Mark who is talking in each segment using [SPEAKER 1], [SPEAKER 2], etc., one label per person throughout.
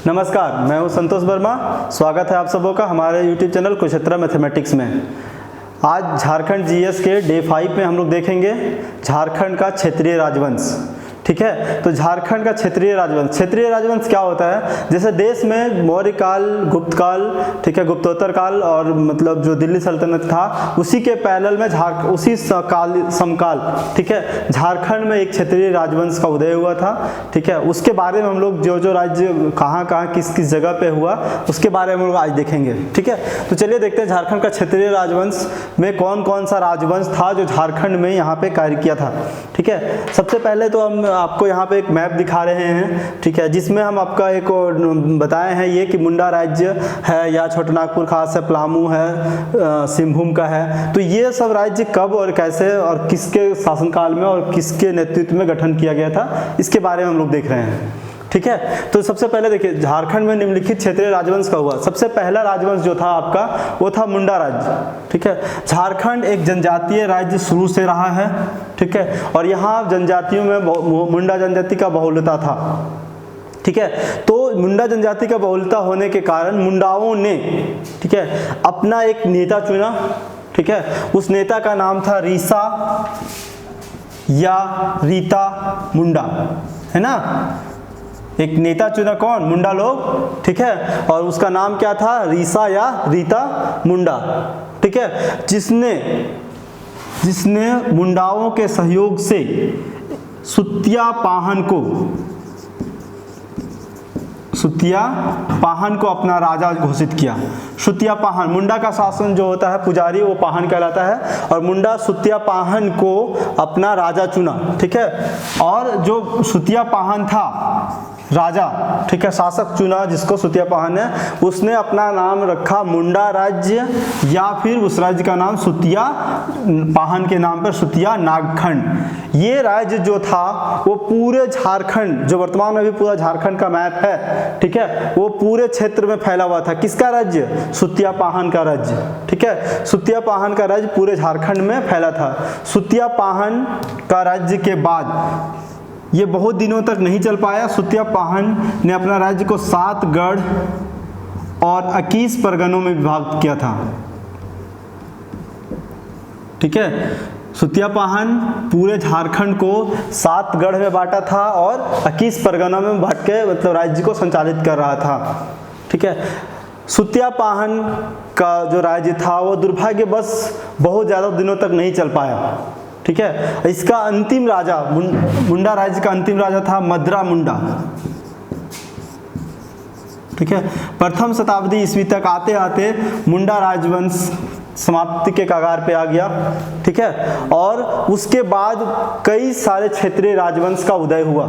[SPEAKER 1] नमस्कार, मैं हूं संतोष वर्मा। स्वागत है आप सबों का हमारे YouTube चैनल कुरुक्षेत्र मैथमेटिक्स में। आज झारखंड जीएस के डे 5 में हम लोग देखेंगे झारखंड का क्षेत्रीय राजवंश। ठीक है, तो झारखंड का क्षेत्रीय राजवंश क्या होता है? जैसे देश में मौर्य काल, गुप्त काल, ठीक है, गुप्तोत्तर काल और मतलब जो दिल्ली सल्तनत था उसी के पैरेलल में उसी समकाल, ठीक है, झारखंड में एक क्षेत्रीय राजवंश का उदय हुआ था। ठीक है, उसके बारे में हम लोग जो राज्य कहाँ किस जगह पे हुआ उसके बारे में हम लोग आज देखेंगे। ठीक है, तो चलिए देखते हैं झारखंड का क्षेत्रीय राजवंश में कौन कौन सा राजवंश था जो झारखंड में यहाँ पे कार्य किया था। ठीक है, सबसे पहले तो हम आपको यहाँ पे एक मैप दिखा रहे हैं, ठीक है, जिसमें हम आपका एक बताए हैं ये कि मुंडा राज्य है या छोटानागपुर खास है, पलामू है, सिंहभूम का है। तो ये सब राज्य कब और कैसे और किसके शासनकाल में और किसके नेतृत्व में गठन किया गया था, इसके बारे में हम लोग देख रहे हैं। ठीक है, तो सबसे पहले देखिए झारखंड में निम्नलिखित क्षेत्रीय राजवंश का हुआ। सबसे पहला राजवंश जो था आपका वो था मुंडा राज्य। ठीक है, झारखंड एक जनजातीय राज्य शुरू से रहा है। ठीक है, और यहाँ जनजातियों में मुंडा जनजाति का बहुलता था। ठीक है, तो मुंडा जनजाति का बहुलता होने के कारण मुंडाओं ने, ठीक है, अपना एक नेता चुना। ठीक है, उस नेता का नाम था रीसा या रीता मुंडा, है ना। एक नेता चुना कौन? मुंडा लोग। ठीक है, और उसका नाम क्या था? रीसा या रीता मुंडा। ठीक है, जिसने मुंडाओं के सहयोग से सुतिया पाहन को अपना राजा घोषित किया। सुतिया पाहन, मुंडा का शासन जो होता है पुजारी वो पाहन कहलाता है, और मुंडा सुतिया पाहन को अपना राजा चुना। ठीक है, और जो सुतिया पाहन था राजा, ठीक है, शासक चुना जिसको सुतिया पाहन है, उसने अपना नाम रखा मुंडा राज्य या फिर उस राज्य का नाम सुतिया पाहन के नाम पर सुतिया नागखंड। ये राज्य जो था वो पूरे झारखंड, जो वर्तमान में भी पूरा झारखंड का मैप है, ठीक है, वो पूरे क्षेत्र में फैला हुआ था। किसका राज्य? सुतिया पाहन का राज्य। ठीक है, सुतिया पाहन का राज्य पूरे झारखंड में फैला था। सुतिया पाहन का राज्य के बाद ये बहुत दिनों तक नहीं चल पाया। सुतिया पाहन ने अपना राज्य को 7 गढ़ और 21 परगनों में विभाजित किया था। ठीक है, सुतिया पाहन पूरे झारखंड को 7 गढ़ में बांटा था और 21 परगनों में बांट के मतलब राज्य को संचालित कर रहा था। ठीक है, सुतिया पाहन का जो राज्य था वो दुर्भाग्यवश बहुत ज़्यादा दिनों तक नहीं चल पाया। ठीक है, इसका अंतिम राजा, मुंडा राज्य का अंतिम राजा था मद्रा मुंडा। ठीक है, प्रथम शताब्दी ईस्वी तक आते आते मुंडा राजवंश समाप्ति के कगार पे आ गया। ठीक है, और उसके बाद कई सारे क्षेत्रीय राजवंश का उदय हुआ।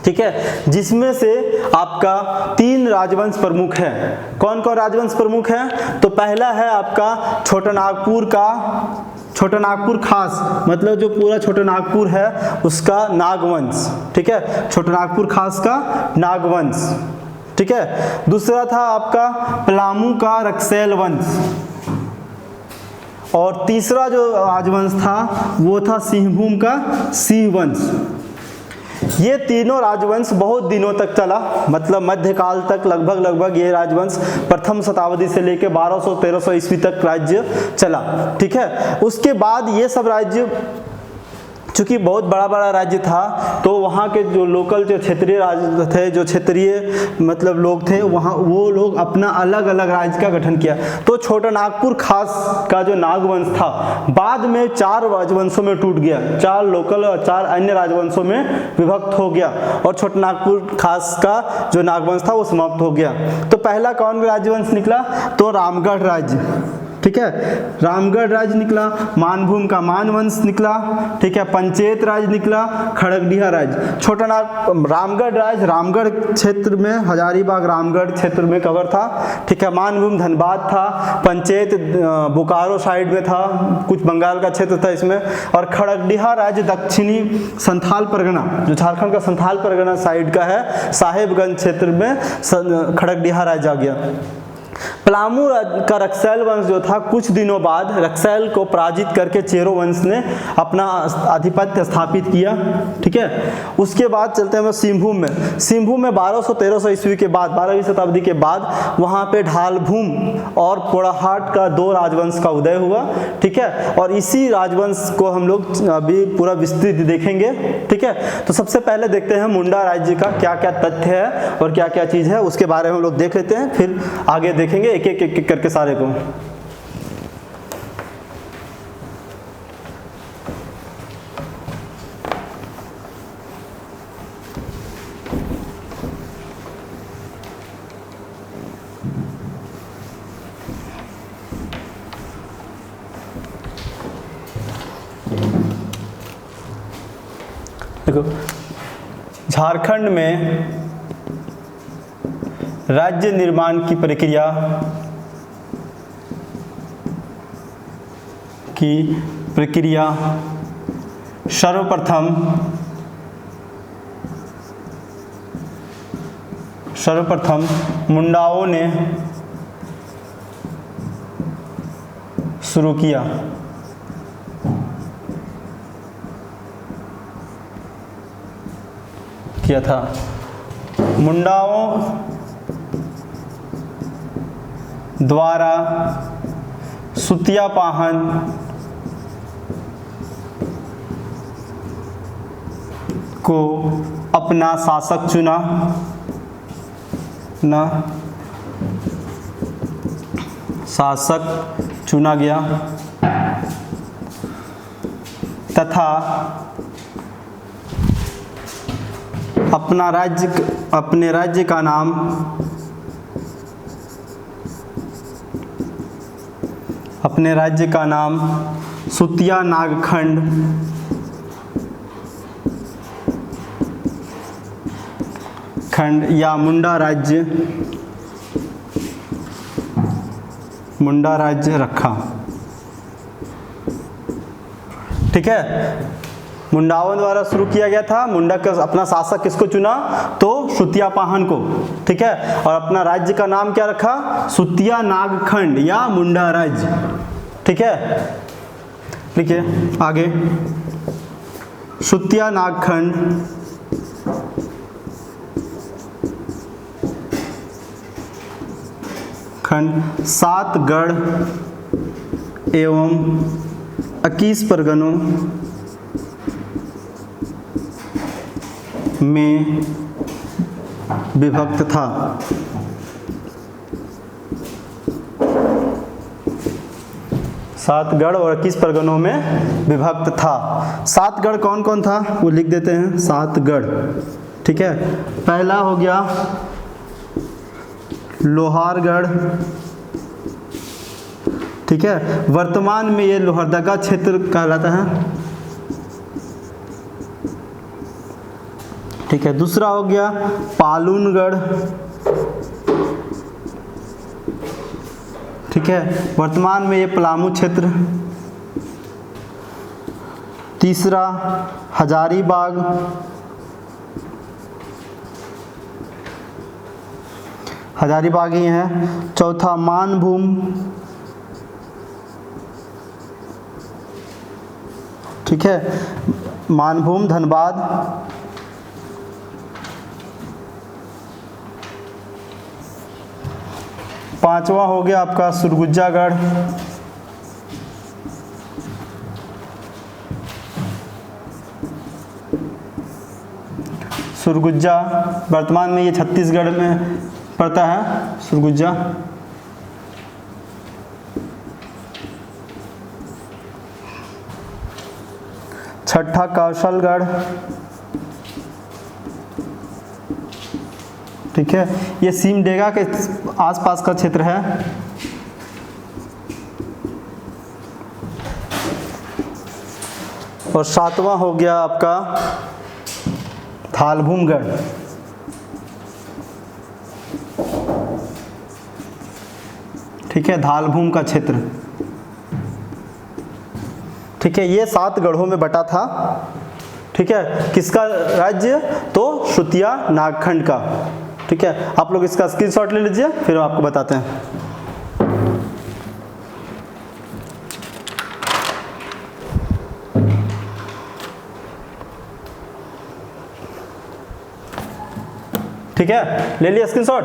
[SPEAKER 1] ठीक है, जिसमें से आपका 3 राजवंश प्रमुख हैं। कौन कौन राजवंश प्रमुख हैं? तो पहला है आपका छोटानागपुर खास, मतलब जो पूरा छोटानागपुर है उसका नागवंश। ठीक है, छोटानागपुर खास का नागवंश। ठीक है, दूसरा था आपका पलामू का रक्सैल वंश, और तीसरा जो राजवंश था वो था सिंहभूम का सिंह वंश। ये तीनों राजवंश बहुत दिनों तक चला, मतलब मध्यकाल तक लगभग ये राजवंश प्रथम शताब्दी से लेकर 1200-1300 ईस्वी तक राज्य चला। ठीक है, उसके बाद ये सब राज्य चूंकि बहुत बड़ा राज्य था तो वहाँ के जो लोकल जो क्षेत्रीय राज्य थे, जो क्षेत्रीय मतलब लोग थे, वहाँ वो लोग अपना अलग अलग राज्य का गठन किया। तो छोटानागपुर खास का जो नागवंश था बाद में 4 राजवंशों में टूट गया, 4 लोकल और 4 अन्य राजवंशों में विभक्त हो गया, और छोटानागपुर खास का जो नागवंश था वो समाप्त हो गया। तो पहला कौन राजवंश निकला? तो रामगढ़ राज्य। ठीक है, रामगढ़ राज्य निकला, मानभूम का मानवंश निकला। ठीक है, पंचेत राज्य निकला, खड़गडिहा राज्य। रामगढ़ राज्य रामगढ़ क्षेत्र में, हजारीबाग रामगढ़ क्षेत्र में कवर था। ठीक है, मानभूम धनबाद था, पंचेत बोकारो साइड में था, कुछ बंगाल का क्षेत्र था इसमें, और खड़गडिहा राज्य दक्षिणी संथाल परगना, जो झारखंड का संथाल परगना साइड का है, साहेबगंज क्षेत्र में खड़गडिहा राज्य आ गया। पलामू का रक्सैल वंश जो था कुछ दिनों बाद रक्सैल को पराजित करके चेरो वंश ने अपना आधिपत्य स्थापित किया। ठीक है, उसके बाद चलते हैं सिंहभूम में। सिंहभूम में 1200-1300 ईस्वी के बाद 12वीं शताब्दी के बाद वहाँ पे ढालभूम और पोड़ाहाट का 2 राजवंश का उदय हुआ। ठीक है, और इसी राजवंश को हम लोग अभी पूरा विस्तृत देखेंगे। ठीक है, तो सबसे पहले देखते हैं मुंडा राज्य का क्या क्या तथ्य है और क्या क्या चीज़ है, उसके बारे में हम लोग देख लेते हैं, फिर आगे देखेंगे एक एक करके सारे को। देखो, झारखंड में राज्य निर्माण की प्रक्रिया सर्वप्रथम मुंडाओं ने शुरू किया। था मुंडाओं द्वारा सुतियापाहन को अपना शासक चुना गया तथा अपने राज्य का नाम सुतिया नागखंड या मुंडा राज्य रखा। ठीक है, मुंडाओं द्वारा शुरू किया गया था। मुंडा का अपना शासक किसको चुना? तो सुतियापाहन को। ठीक है, और अपना राज्य का नाम क्या रखा? सुतिया नागखंड या मुंडा राज्य। ठीक है, लिखिए आगे। सुतिया नागखंड खंड 7 गढ़ एवं 21 परगनों में विभक्त था। सात गढ़ और 21 परगनों में विभक्त था। 7 गढ़ कौन कौन था वो लिख देते हैं। 7 गढ़। ठीक है, पहला हो गया लोहारगढ़। ठीक है, वर्तमान में ये लोहरदगा क्षेत्र कहलाता है। ठीक है, दूसरा हो गया पालूनगढ़। ठीक है, वर्तमान में ये पलामू क्षेत्र। तीसरा हजारीबाग। हजारीबाग ही है। चौथा मानभूम। ठीक है, मानभूम धनबाद। पांचवा हो गया आपका सुरगुज्जागढ़। सुरगुज्जा वर्तमान में ये छत्तीसगढ़ में पड़ता है। सुरगुज्जा। छठा कौशलगढ़। ठीक है, ये सिमडेगा के आसपास का क्षेत्र है। और सातवां हो गया आपका थालभूमगढ़। ठीक है, धालभूम का क्षेत्र। ठीक है, ये 7 गढ़ों में बटा था। ठीक है, किसका राज्य? तो सुतिया नागखंड का। ठीक है, आप लोग इसका स्क्रीनशॉट ले लीजिए, फिर हम आपको बताते हैं। ठीक है, ले लिया स्क्रीनशॉट।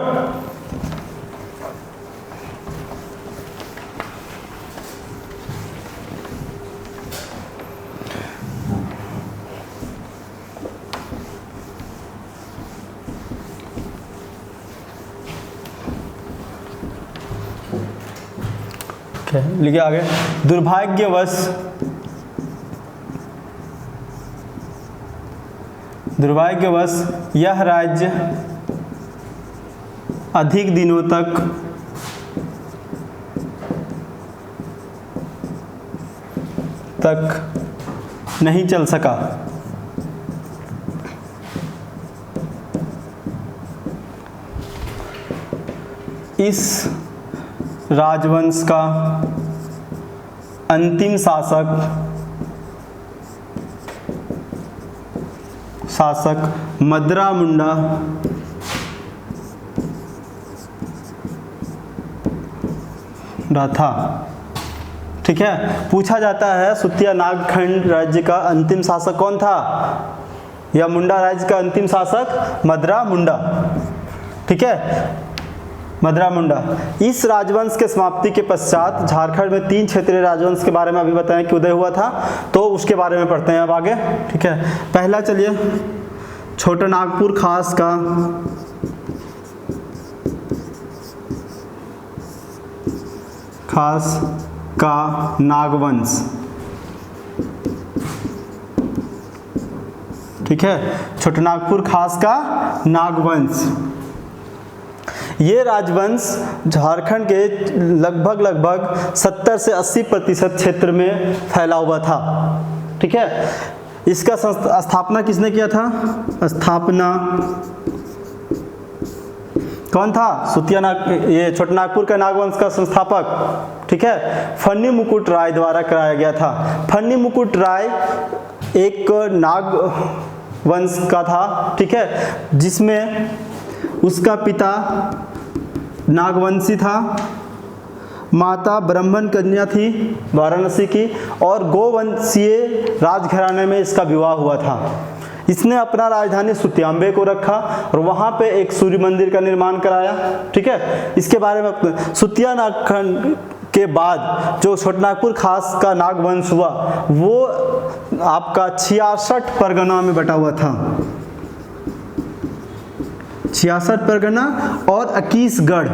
[SPEAKER 1] लिखिए आगे। दुर्भाग्यवश यह राज्य अधिक दिनों तक नहीं चल सका। इस राजवंश का अंतिम शासक मदरा मुंडा था। ठीक है, पूछा जाता है सुतिया नागखंड राज्य का अंतिम शासक कौन था, या मुंडा राज्य का अंतिम शासक मदरा मुंडा। ठीक है, मदरा मुंडा। इस राजवंश के समाप्ति के पश्चात झारखंड में 3 क्षेत्रीय राजवंश के बारे में अभी बताएं कि उदय हुआ था, तो उसके बारे में पढ़ते हैं अब आगे। ठीक है, पहला चलिए छोटा नागपुर खास का नागवंश। ठीक है, छोटा नागपुर खास का नागवंश। ये राजवंश झारखंड के लगभग 70 से 80% क्षेत्र में फैला हुआ था। ठीक है, इसका स्थापना किसने किया था, स्थापना कौन था, ये छोटा नागपुर का नागवंश का संस्थापक। ठीक है, फन्नी मुकुट राय द्वारा कराया गया था। फन्नी मुकुट राय एक नाग वंश का था। ठीक है, जिसमें उसका पिता नागवंशी था, माता ब्राह्मण कन्या थी वाराणसी की, और गोवंशीय राजघराने में इसका विवाह हुआ था। इसने अपना राजधानी सुतियांबे को रखा और वहाँ पे एक सूर्य मंदिर का निर्माण कराया। ठीक है, इसके बारे में सुतिया नागखंड के बाद जो छोटनागपुर खास का नागवंश हुआ वो आपका 66 परगना में बटा हुआ था। 66 परगना और 21 गढ़।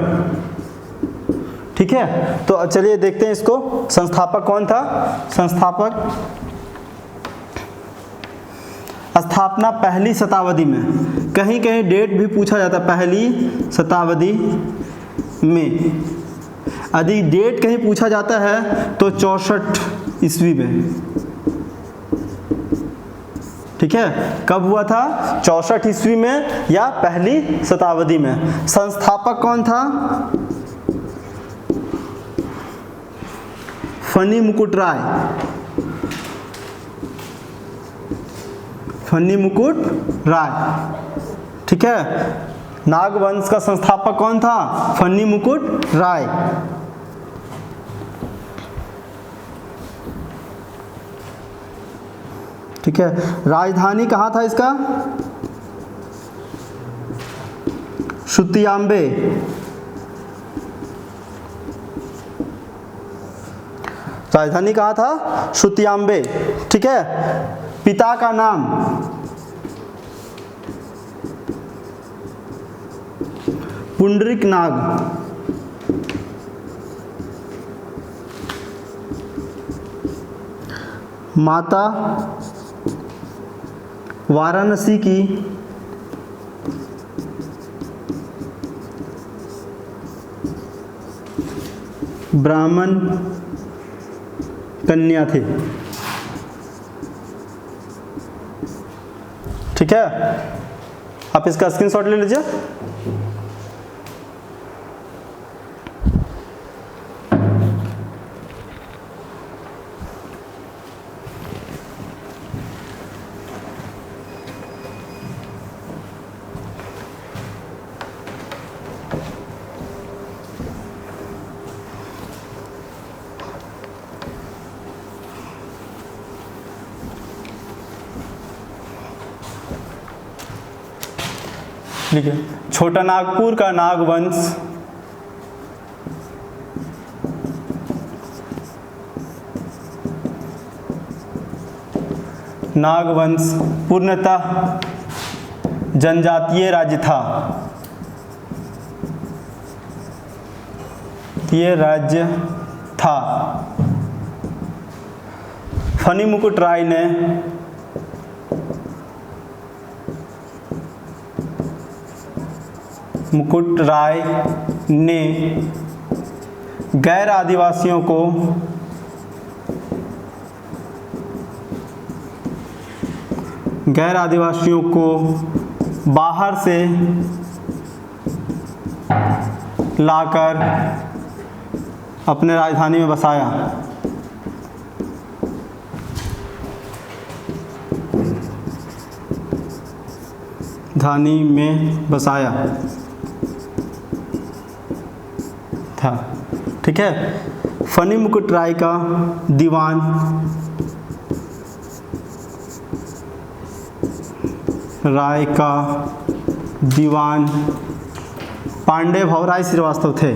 [SPEAKER 1] ठीक है, तो चलिए देखते हैं इसको। संस्थापक कौन था, संस्थापक स्थापना पहली शताब्दी में, कहीं कहीं डेट भी पूछा जाता है पहली शताब्दी में। यदि डेट कहीं पूछा जाता है तो 64 ईस्वी में। ठीक है, कब हुआ था, 64 ईस्वी में या पहली शताब्दी में। संस्थापक कौन था, फन्नी मुकुट राय। फन्नी मुकुट राय। ठीक है, नागवंश का संस्थापक कौन था, फन्नी मुकुट राय। ठीक है, राजधानी कहाँ था इसका, सुतियांबे। राजधानी कहाँ था, सुतियांबे। ठीक है, पिता का नाम पुंडरीक नाग। माता वाराणसी की ब्राह्मण कन्या थी। ठीक है, आप इसका स्क्रीनशॉट ले लीजिए। ठीक है। छोटा नागपुर का नागवंश पूर्णतः जनजातीय राज्य था। ये राज्य था। फनी मुकुट राय ने गैर आदिवासियों को बाहर से लाकर अपने राजधानी में बसाया। था। ठीक है। फनी मुकुट राय का दीवान पांडे भवराय श्रीवास्तव थे।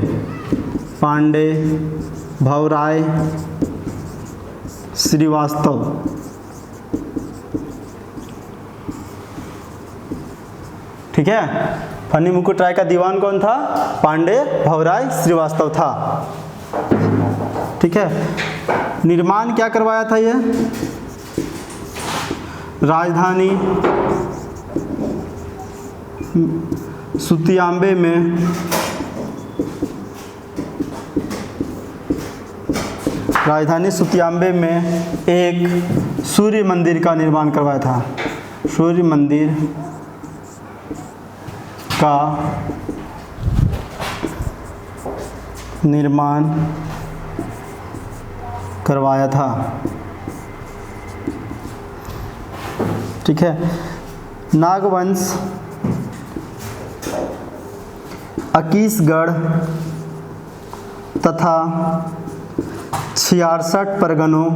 [SPEAKER 1] ठीक है। फनी मुकुट राय का दीवान कौन था? पांडे भवराय श्रीवास्तव था। ठीक है। निर्माण क्या करवाया था? ये राजधानी सुतियांबे में एक सूर्य मंदिर का निर्माण करवाया था। सूर्य मंदिर का निर्माण करवाया था। ठीक है। नागवंश अकीसगढ़ तथा 66 परगनों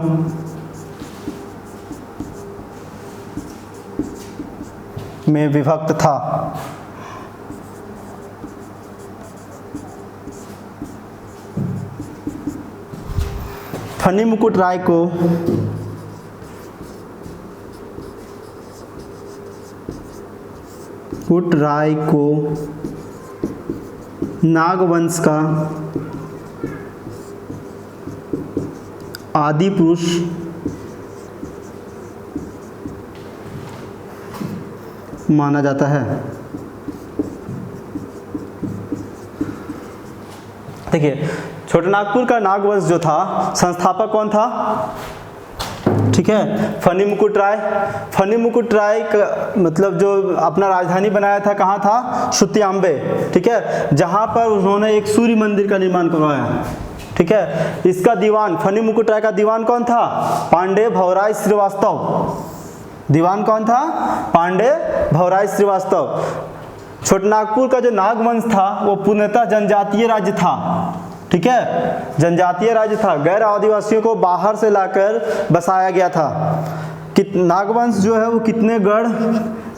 [SPEAKER 1] में विभक्त था। फनी मुकुट राय को नागवंश का आदि पुरुष माना जाता है। देखिए, छोटानागपुर का नागवंश जो था, संस्थापक कौन था? ठीक है, फनी मुकुट राय का मतलब जो अपना राजधानी बनाया था, कहाँ था? सुतियांबे। ठीक है, जहाँ पर उन्होंने एक सूर्य मंदिर का निर्माण करवाया। ठीक है। इसका दीवान, फनी मुकुट राय का दीवान कौन था? पांडे भवराय श्रीवास्तव। दीवान कौन था? पांडे भवराय श्रीवास्तव। छोटानागपुर का जो नागवंश था वो पूर्णतः जनजातीय राज्य था। ठीक है, जनजातीय राज्य था। गैर आदिवासियों को बाहर से लाकर बसाया गया था। नागवंश जो है वो कितने गढ़?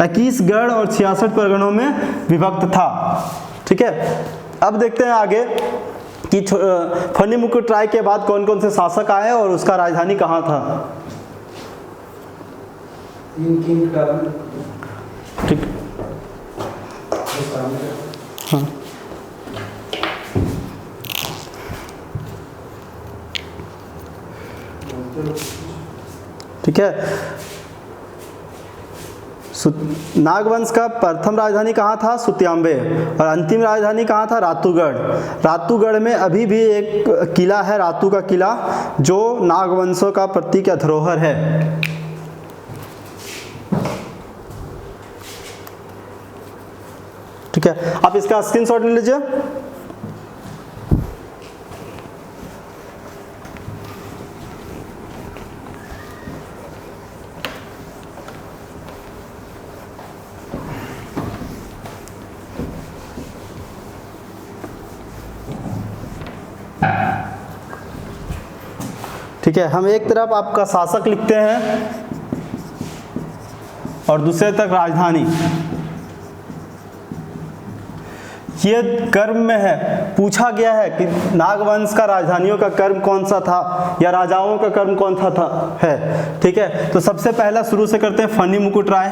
[SPEAKER 1] 21 गढ़ और 66 परगनों में विभक्त था। ठीक है। अब देखते हैं आगे कि फनी मुकुट राय के बाद कौन कौन से शासक आए और उसका राजधानी कहाँ था। ठीक। हाँ। ठीक है। नागवंश का प्रथम राजधानी कहाँ था? सुतियांबे। और अंतिम राजधानी कहाँ था? रातूगढ़। रातूगढ़ में अभी भी एक किला है, रातू का किला, जो नागवंशों का प्रतीक या धरोहर है। ठीक है, आप इसका स्क्रीनशॉट ले लीजिए। ठीक है, हम एक तरफ आपका शासक लिखते हैं और दूसरे तक राजधानी। ये कर्म में है, पूछा गया है कि नागवंश का राजधानियों का कर्म कौन सा था या राजाओं का कर्म कौन सा था है। ठीक है, तो सबसे पहला शुरू से करते हैं फनी मुकुट राय।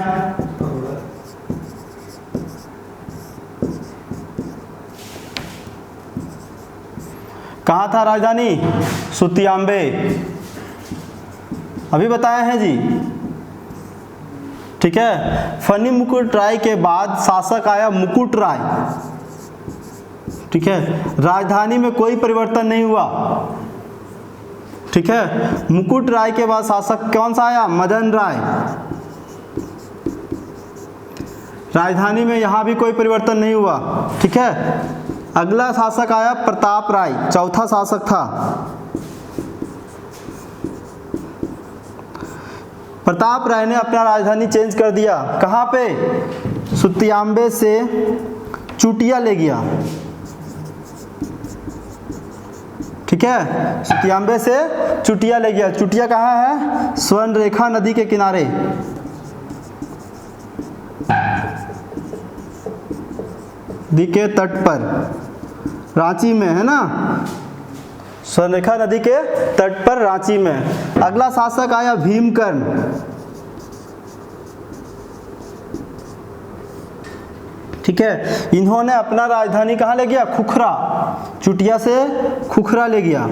[SPEAKER 1] कहाँ था राजधानी? सुतियांबे, अभी बताया है जी। ठीक है, फनी मुकुट राय के बाद शासक आया मुकुट राय। ठीक है, राजधानी में कोई परिवर्तन नहीं हुआ। ठीक है, मुकुट राय के बाद शासक कौन सा आया? मदन राय। राजधानी में यहां भी कोई परिवर्तन नहीं हुआ। ठीक है, अगला शासक आया प्रताप राय, चौथा शासक था। प्रताप राय ने अपना राजधानी चेंज कर दिया। कहां पे? सुतियांबे से चुटिया ले गया। ठीक है, सुतियांबे से चुटिया ले गया। चुटिया कहाँ है? स्वर्णरेखा नदी के किनारे। नदी के तट पर, रांची में है ना, स्वर्णरेखा नदी के तट पर रांची में। अगला शासक आया भीमकर्ण। ठीक है, इन्होंने अपना राजधानी कहाँ ले गया? खुखरा। चुटिया से खुखरा ले गया।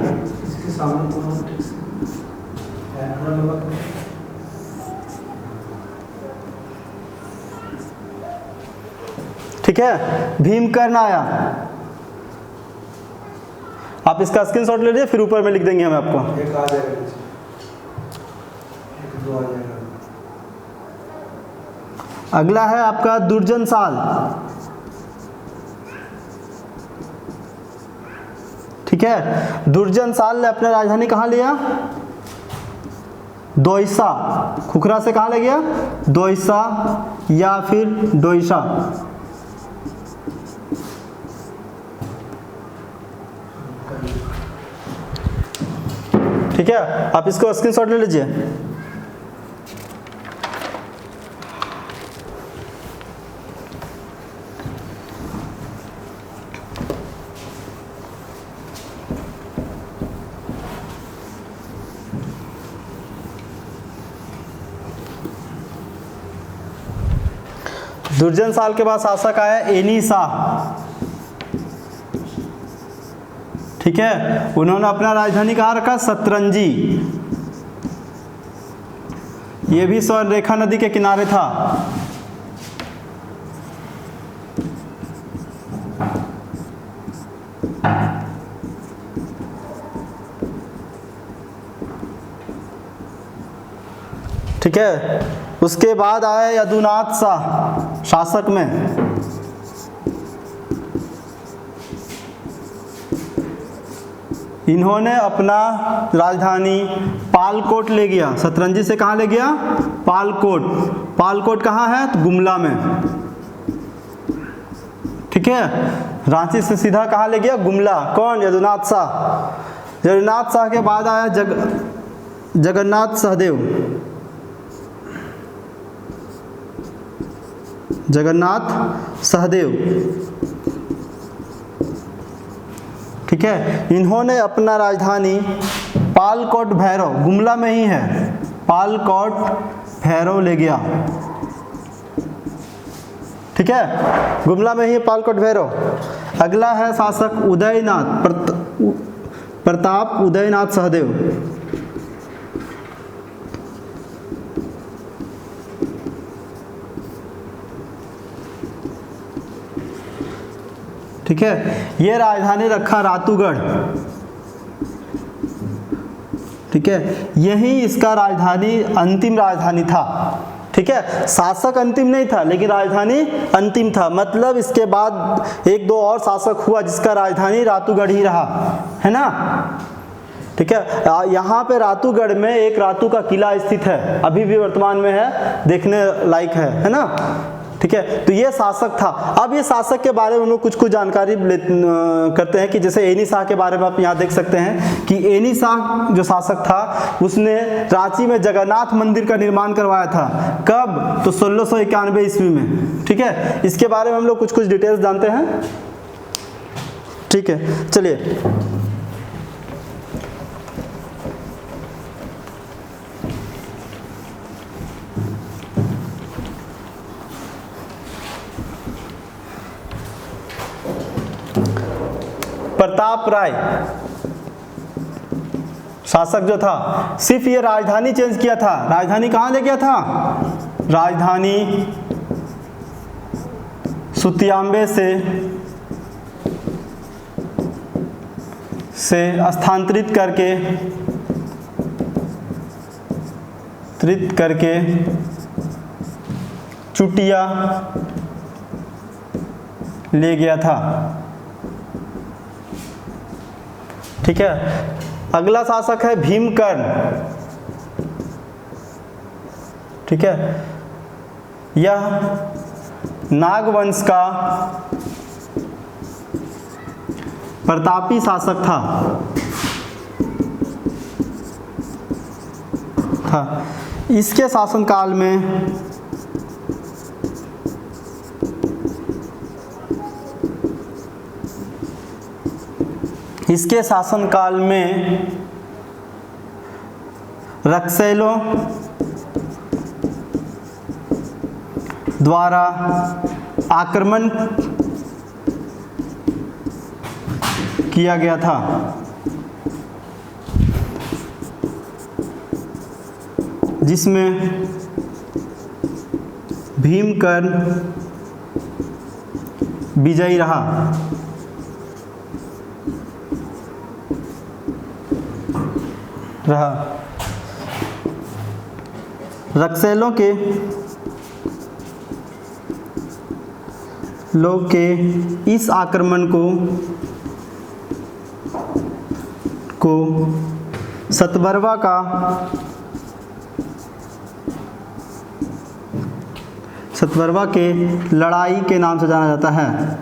[SPEAKER 1] ठीक है, भीमकर्ण आया। आप इसका स्क्रीनशॉट ले लीजिए, फिर ऊपर में लिख देंगे हम आपको।
[SPEAKER 2] एक आ जाएगा, एक दो आ जाएगा।
[SPEAKER 1] अगला है आपका दुर्जन साल। ठीक है, दुर्जन साल ने अपना राजधानी कहाँ लिया? दोईसा। खुखरा से कहाँ ले गया? दोईसा या फिर डोईसा। ठीक है, आप इसको स्क्रीनशॉट ले लीजिए। दुर्जन साल के बाद शासक आया एनी शाह। ठीक है, उन्होंने अपना राजधानी कहाँ रखा? सतरंजी। ये भी स्वर्णरेखा नदी के किनारे था। ठीक है, उसके बाद आया यदुनाथ शाह शासक में। इन्होंने अपना राजधानी पालकोट ले गया। सतरंजी से कहाँ ले गया? पालकोट। पालकोट कहाँ है? तो गुमला में। ठीक है, रांची से सीधा कहाँ ले गया? गुमला। कौन? यदुनाथ शाह। यदुनाथ शाह के बाद आया जगन्नाथ सहदेव। जगन्नाथ सहदेव। ठीक है, इन्होंने अपना राजधानी पालकोट भैरव, गुमला में ही है, पालकोट भैरव ले गया। ठीक है, गुमला में ही है पालकोट भैरव। अगला है शासक उदयनाथ, प्रताप उदयनाथ सहदेव। ठीक है, ये राजधानी रखा रातूगढ़। ठीक है, यही इसका राजधानी, अंतिम राजधानी था। ठीक है, शासक अंतिम नहीं था लेकिन राजधानी अंतिम था। मतलब इसके बाद एक दो और शासक हुआ जिसका राजधानी रातूगढ़ ही रहा, है ना। ठीक है, यहाँ पे रातूगढ़ में एक रातू का किला स्थित है, अभी भी वर्तमान में है, देखने लायक है ना। ठीक है, तो ये शासक था। अब ये शासक के बारे में हम लोग कुछ जानकारी करते हैं कि जैसे एनी शाह के बारे में आप यहाँ देख सकते हैं कि एनी शाह जो शासक था उसने रांची में जगन्नाथ मंदिर का निर्माण करवाया था। कब? तो 1691 ईस्वी में। ठीक है, इसके बारे में हम लोग कुछ डिटेल्स जानते हैं। ठीक है, चलिए प्रताप राय शासक जो था, सिर्फ ये राजधानी चेंज किया था। राजधानी कहाँ ले गया था? राजधानी सुतियांबे से स्थानांतरित करके चुटिया ले गया था। ठीक है, अगला शासक है भीमकर्ण। ठीक है, यह नागवंश का प्रतापी शासक था। इसके शासनकाल में रक्सैलों द्वारा आक्रमण किया गया था। जिसमें भीमकर्ण विजयी रहा। रक्सैलों के लोग के इस आक्रमण को सतबरवा के लड़ाई के नाम से जाना जाता है।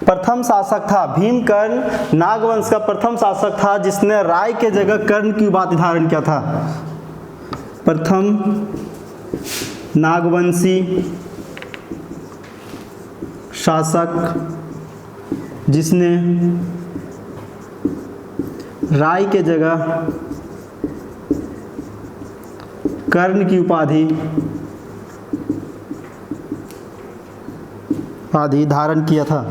[SPEAKER 1] प्रथम शासक था भीमकर्ण, नागवंश का प्रथम शासक था जिसने राय के जगह कर्ण की उपाधि धारण किया था। प्रथम नागवंशी शासक जिसने राय के जगह कर्ण की उपाधि धारण किया था।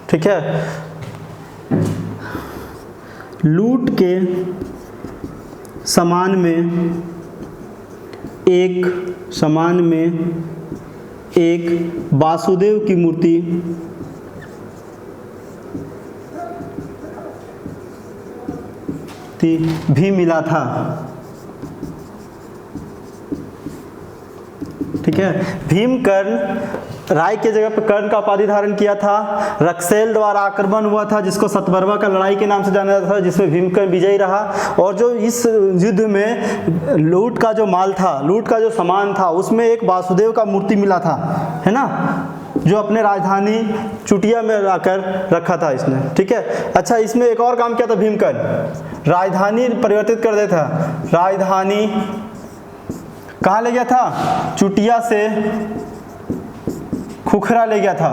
[SPEAKER 1] ठीक है, लूट के समान में एक वासुदेव की मूर्ति भी मिला था। ठीक है, भीमकर्ण राय के जगह पर कर्ण का उपाधि धारण किया था। रक्सैल द्वारा आक्रमण हुआ था जिसको सतबरवा का लड़ाई के नाम से जाना जाता था, जिसमें भीमकर्ण विजयी रहा। और जो इस युद्ध में लूट का जो माल था, लूट का जो सामान था, उसमें एक वासुदेव का मूर्ति मिला था, है ना, जो अपने राजधानी चुटिया में लाकर रखा था इसने। ठीक है, अच्छा, इसमें एक और काम किया था भीमकर्ण, राजधानी परिवर्तित कर देता। राजधानी कहाँ ले गया था? चुटिया से खुखरा ले गया था।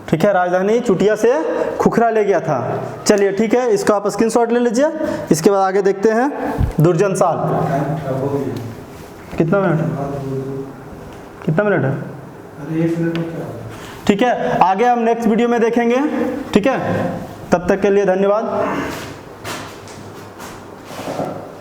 [SPEAKER 1] ठीक है, राजधानी चुटिया से खुखरा ले गया था। चलिए ठीक है, इसका आप स्क्रीनशॉट ले लीजिए। इसके बाद आगे देखते हैं दुर्जन साल। कितना मिनट है? अरे 1 मिनट में क्या? ठीक है, आगे हम नेक्स्ट वीडियो में देखेंगे। ठीक है, तब तक के लिए धन्यवाद।